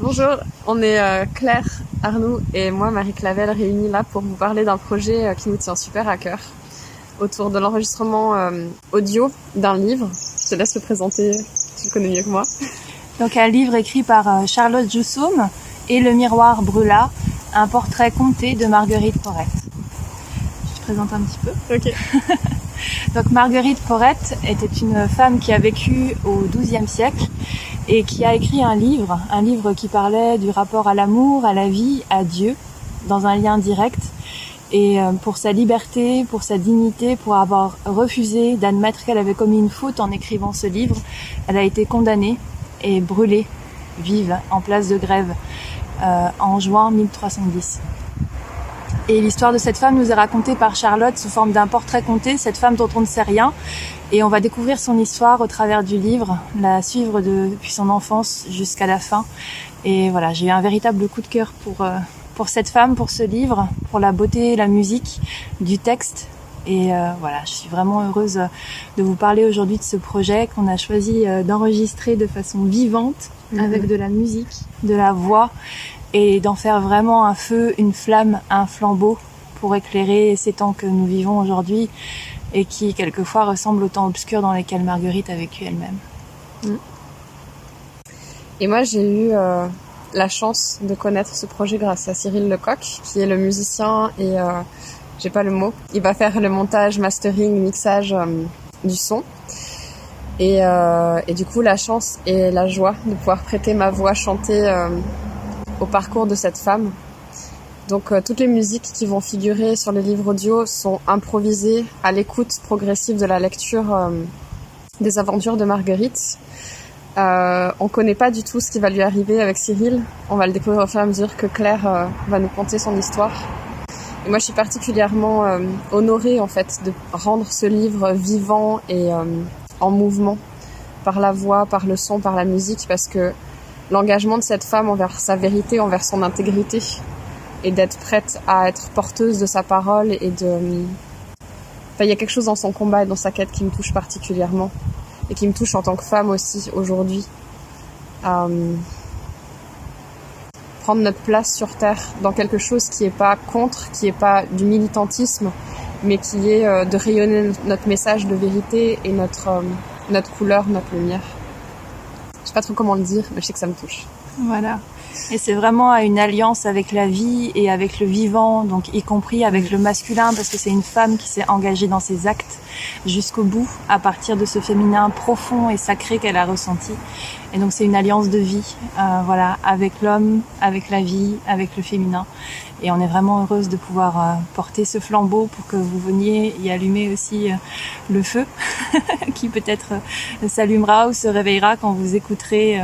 Bonjour, on est Claire, Arnaud et moi, Marie Clavel, réunis là pour vous parler d'un projet qui nous tient super à cœur autour de l'enregistrement audio d'un livre. Je te laisse le présenter, tu le connais mieux que moi. Donc un livre écrit par Charlotte Joussoum et Le Miroir brûla, un portrait conté de Marguerite Porete. Je te présente un petit peu. Ok. Donc Marguerite Porete était une femme qui a vécu au XIIe siècle et qui a écrit un livre qui parlait du rapport à l'amour, à la vie, à Dieu, dans un lien direct. Et pour sa liberté, pour sa dignité, pour avoir refusé d'admettre qu'elle avait commis une faute en écrivant ce livre, elle a été condamnée et brûlée vive en place de Grève en juin 1310. Et l'histoire de cette femme nous est racontée par Charlotte sous forme d'un portrait conté, cette femme dont on ne sait rien. Et on va découvrir son histoire au travers du livre, la suivre depuis son enfance jusqu'à la fin. Et voilà, j'ai eu un véritable coup de cœur pour cette femme, pour ce livre, pour la beauté, la musique du texte. Et voilà, je suis vraiment heureuse de vous parler aujourd'hui de ce projet qu'on a choisi d'enregistrer de façon vivante, avec de la musique, de la voix, et d'en faire vraiment un feu, une flamme, un flambeau pour éclairer ces temps que nous vivons aujourd'hui et qui quelquefois ressemblent aux temps obscurs dans lesquels Marguerite a vécu elle-même. Et moi j'ai eu la chance de connaître ce projet grâce à Cyril Lecoq, qui est le musicien et j'ai pas le mot. Il va faire le montage, mastering, mixage du son. Et du coup la chance et la joie de pouvoir prêter ma voix chanter au parcours de cette femme. Donc toutes les musiques qui vont figurer sur les livres audio sont improvisées à l'écoute progressive de la lecture des aventures de Marguerite. On connaît pas du tout ce qui va lui arriver avec Cyril. On va le découvrir au fur et à mesure que Claire va nous conter son histoire. Et moi je suis particulièrement honorée en fait de rendre ce livre vivant et en mouvement par la voix, par le son, par la musique, parce que l'engagement de cette femme envers sa vérité, envers son intégrité, et d'être prête à être porteuse de sa parole et de... Enfin, il y a quelque chose dans son combat et dans sa quête qui me touche particulièrement et qui me touche en tant que femme aussi aujourd'hui. Prendre notre place sur Terre dans quelque chose qui est pas contre, qui est pas du militantisme, mais qui est de rayonner notre message de vérité et notre couleur, notre lumière. Je sais pas trop comment le dire, mais je sais que ça me touche. Voilà. Et c'est vraiment une alliance avec la vie et avec le vivant, donc y compris avec le masculin, parce que c'est une femme qui s'est engagée dans ses actes jusqu'au bout, à partir de ce féminin profond et sacré qu'elle a ressenti. Et donc c'est une alliance de vie, voilà, avec l'homme, avec la vie, avec le féminin. Et on est vraiment heureuse de pouvoir porter ce flambeau pour que vous veniez y allumer aussi le feu, qui peut-être s'allumera ou se réveillera quand vous écouterez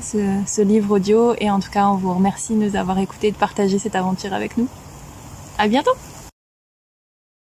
ce livre audio. Et en tout cas, on vous remercie de nous avoir écoutés et de partager cette aventure avec nous. À bientôt!